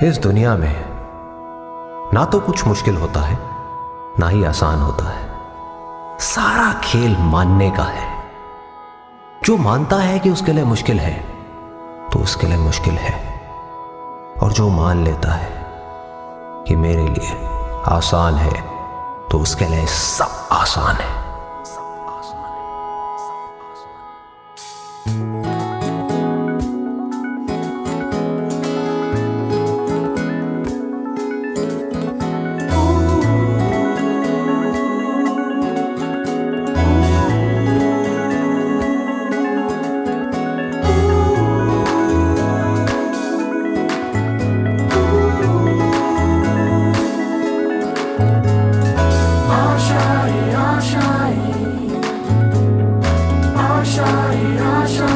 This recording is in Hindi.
इस दुनिया में ना तो कुछ मुश्किल होता है ना ही आसान होता है। सारा खेल मानने का है। जो मानता है कि उसके लिए मुश्किल है तो उसके लिए मुश्किल है, और जो मान लेता है कि मेरे लिए आसान है तो उसके लिए सब आसान है। आशाएं